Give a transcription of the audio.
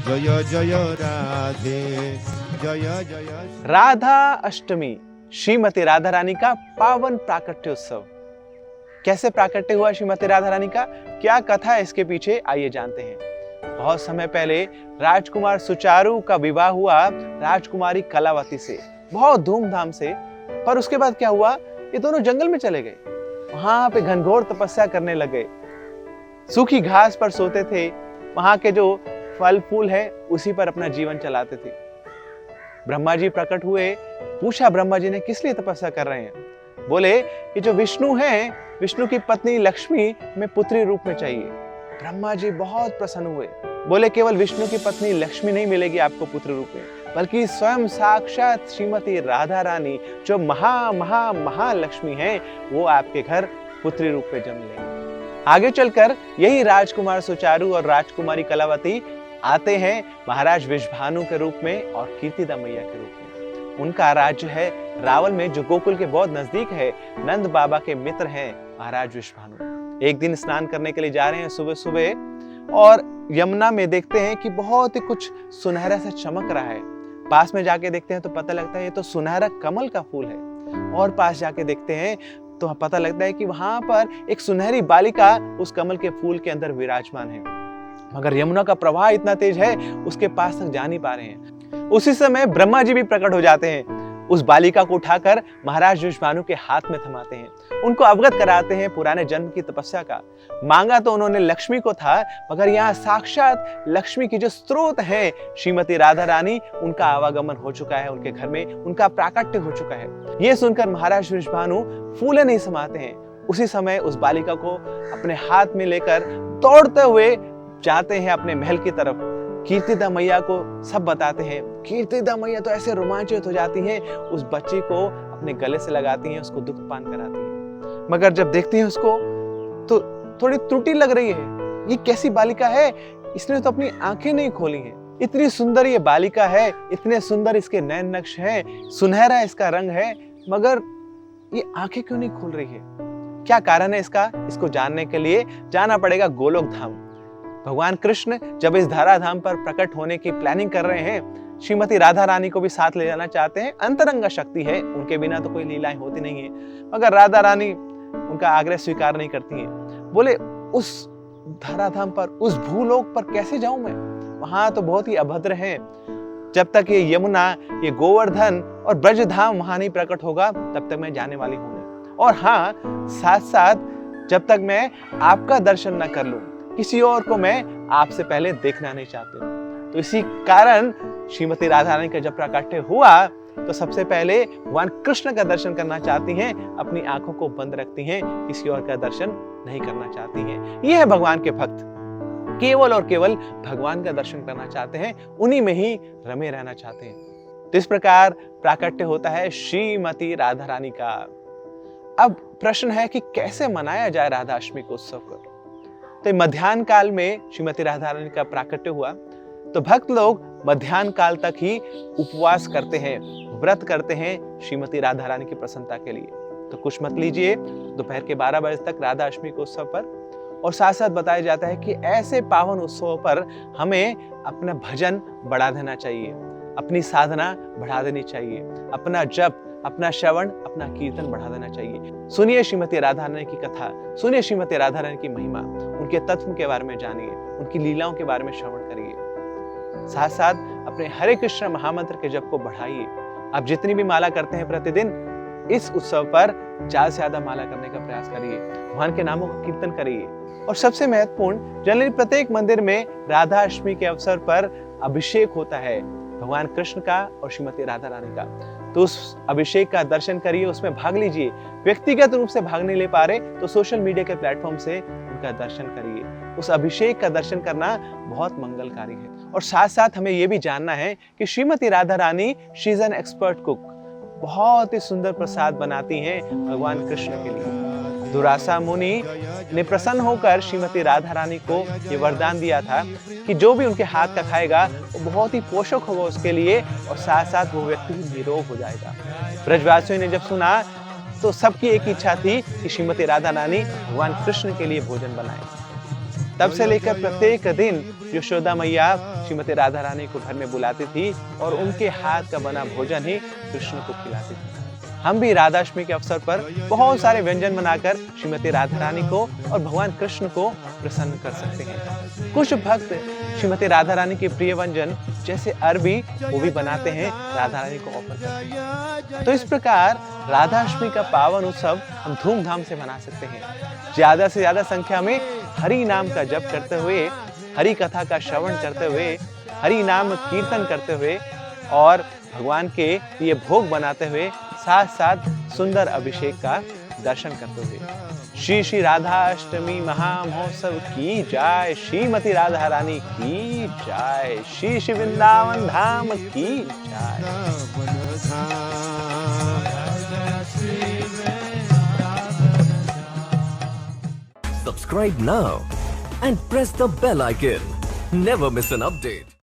जय जय राधे जय जय। राधा अष्टमी श्रीमती राधा रानी का पावन प्राकट्योत्सव। कैसे प्राकट्य हुआ श्रीमती राधा रानी का, क्या कथा है इसके पीछे, आइए जानते हैं। बहुत समय पहले राजकुमार सुचारू का विवाह हुआ राजकुमारी कलावती से, बहुत धूमधाम से। पर उसके बाद क्या हुआ, ये दोनों जंगल में चले गए, वहां पे घनघोर तपस्या करने लगे, सूखी घास पर सोते थे, वहां के जो फल फूल है उसी पर अपना जीवन चलाते थे। ब्रह्मा जी प्रकट हुए, पूछा ब्रह्मा जी ने किस लिए तपस्या कर रहे हैं। बोले कि जो विष्णु हैं, विष्णु की पत्नी लक्ष्मी में पुत्री रूप में चाहिए। ब्रह्मा जी बहुत प्रसन्न हुए, बोले केवल विष्णु की पत्नी लक्ष्मी नहीं मिलेगी आपको पुत्र रूप में, बल्कि स्वयं साक्षात श्रीमती राधा रानी जो महालक्ष्मी हैं, वो आपके घर पुत्री रूप में जन्म लेंगे। आगे चलकर यही राजकुमार सुचारू और राजकुमारी कलावती आते हैं महाराज विश्वभानु के रूप में और कीर्तिदा मैया के रूप में। उनका राज्य है रावल में, जो गोकुल के बहुत नजदीक है। नंद बाबा के मित्र हैं महाराज विश्वभानु। एक दिन स्नान करने के लिए जा रहे हैं सुबह सुबह, और यमुना में देखते हैं कि बहुत ही कुछ सुनहरा सा चमक रहा है। पास में जाके देखते हैं तो पता लगता है ये तो सुनहरा कमल का फूल है। और पास जाके देखते हैं तो पता लगता है कि वहां पर एक सुनहरी बालिका उस कमल के फूल के अंदर विराजमान है, मगर यमुना का प्रवाह इतना तेज है उसके पास तक जा नहीं पा रहे हैं। उसी समय ब्रह्मा जी भी प्रकट हो जाते हैं, उस बालिका को उठाकर महाराज विश्वभानु के हाथ में थमाते हैं, उनको अवगत कराते हैं पुराने जन्म की तपस्या का। मांगा तो उन्होंने लक्ष्मी को था, मगर यहाँ साक्षात लक्ष्मी की जो स्रोत है श्रीमती राधा रानी, उनका आवागमन हो चुका है उनके घर में, उनका प्राकट्य हो चुका है। ये सुनकर महाराज विश्वभानु फूले नहीं समाते हैं। उसी समय उस बालिका को अपने हाथ में लेकर दौड़ते हुए जाते हैं अपने महल की तरफ। कीर्तिदा मैया को सब बताते हैं। कीर्तिदा मैया तो ऐसे रोमांचित हो जाती हैं, उस बच्ची को अपने गले से लगाती हैं, उसको दुग्ध पान कराती हैं। मगर जब देखती हैं उसको तो थोड़ी त्रुटि लग रही है। ये कैसी बालिका है, इसने तो अपनी आंखें नहीं खोली हैं। इतनी सुंदर ये बालिका है, इतने सुंदर इसके नैन नक्श हैं, सुनहरा इसका रंग है, मगर ये आंखें क्यों नहीं खोल रही है? क्या कारण है इसका? इसको जानने के लिए जाना पड़ेगा गोलोक धाम। भगवान कृष्ण जब इस धराधाम पर प्रकट होने की प्लानिंग कर रहे हैं, श्रीमती राधा रानी को भी साथ ले जाना चाहते हैं। अंतरंग शक्ति है, उनके बिना तो कोई लीलाएं होती नहीं है, मगर राधा रानी उनका आग्रह स्वीकार नहीं करती हैं। बोले उस धराधाम पर, उस भूलोक पर कैसे जाऊं मैं? वहां तो बहुत ही अभद्र है। जब तक ये यमुना, ये गोवर्धन और ब्रजधाम वहां नहीं प्रकट होगा, तब तक मैं जाने वाली हूं नहीं। और हाँ, साथ साथ जब तक मैं आपका दर्शन न कर लूं, किसी और को मैं आपसे पहले देखना नहीं चाहती हूँ। तो इसी कारण श्रीमती राधा रानी का जब प्राकट्य हुआ तो सबसे पहले भगवान कृष्ण का दर्शन करना चाहती हैं, अपनी आंखों को बंद रखती हैं, किसी और का दर्शन नहीं करना चाहती हैं। ये है भगवान के भक्त, केवल और केवल भगवान का दर्शन करना चाहते हैं, उन्हीं में ही रमे रहना चाहते हैं। तो इस प्रकार प्राकट्य होता है श्रीमती राधा रानी का। अब प्रश्न है कि कैसे मनाया जाए राधा अष्टमी को उत्सव को। तो मध्याह्न काल में श्रीमती राधा रानी का प्राकट्य हुआ, तो भक्त लोग मध्याह्न काल तक ही उपवास करते हैं, व्रत करते हैं श्रीमती राधा रानी की प्रसन्नता के लिए। तो कुछ मत लीजिए, दोपहर के 12 बजे तक राधा अष्टमी के उत्सव पर। और साथ साथ बताया जाता है कि ऐसे पावन उत्सव पर हमें अपना भजन बढ़ा देना चाहिए, अपनी साधना बढ़ा देनी चाहिए, अपना जप, अपना श्रवण, अपना कीर्तन बढ़ा देना चाहिए। सुनिए श्रीमती राधा रानी की कथा, सुनिए श्रीमती राधा रानी की महिमा, उनके तत्व के बारे में जानिए, उनकी लीलाओं के बारे में श्रवण करिए। साथ साथ अपने हरे कृष्ण महामंत्र के जप को बढ़ाइए। आप जितनी भी माला करते हैं प्रतिदिन, इस उत्सव पर ज्यादा से ज्यादा माला करने का प्रयास करिए, भगवान के नामों का कीर्तन करिए। और सबसे महत्वपूर्ण, जनरली प्रत्येक मंदिर में राधा अष्टमी के अवसर पर अभिषेक होता है भगवान कृष्ण का और श्रीमती राधा रानी का। तो उस अभिषेक का दर्शन करिए, उसमें भाग लीजिए। व्यक्तिगत रूप से भाग नहीं ले पा रहे तो सोशल मीडिया के प्लेटफॉर्म से उनका दर्शन करिए। उस अभिषेक का दर्शन करना बहुत मंगलकारी है। और साथ साथ हमें यह भी जानना है कि Shrimati Radha Rani, she is an expert cook, बहुत ही सुंदर प्रसाद बनाती हैं भगवान कृष्ण के लिए। दुरासा मुनि ने प्रसन्न होकर श्रीमती राधा रानी को ये वरदान दिया था कि जो भी उनके हाथ का खाएगा वो बहुत ही पोषक होगा उसके लिए, और साथ साथ वो व्यक्ति निरोग हो जाएगा। ब्रजवासियों ने जब सुना तो सबकी एक इच्छा थी कि श्रीमती राधा रानी भगवान कृष्ण के लिए भोजन बनाए। तब से लेकर प्रत्येक दिन यशोदा मैया श्रीमती राधा रानी को घर में बुलाती थी और उनके हाथ का बना भोजन ही कृष्ण को खिलाती थी। हम भी राधाष्टमी के अवसर पर बहुत सारे व्यंजन बनाकर श्रीमती राधा रानी को और भगवान कृष्ण को प्रसन्न कर सकते हैं। कुछ भक्त श्रीमती राधा रानी के प्रिय व्यंजन जैसे अरबी वो भी बनाते हैं, राधा रानी को ऑफर करते हैं। तो इस प्रकार राधाष्टमी का पावन उत्सव हम धूमधाम से मना सकते हैं। ज्यादा से ज्यादा संख्या में हरि नाम का जप करते हुए, हरि कथा का श्रवण करते हुए, हरि नाम कीर्तन करते हुए और भगवान के लिए भोग बनाते हुए, साथ साथ सुंदर अभिषेक का दर्शन करते हुए। श्री श्री राधाष्टमी महामहोत्सव की जय, श्रीमती राधा रानी की जय, श्री श्री वृंदावन धाम की जय। Subscribe now and press the bell icon. Never miss an update.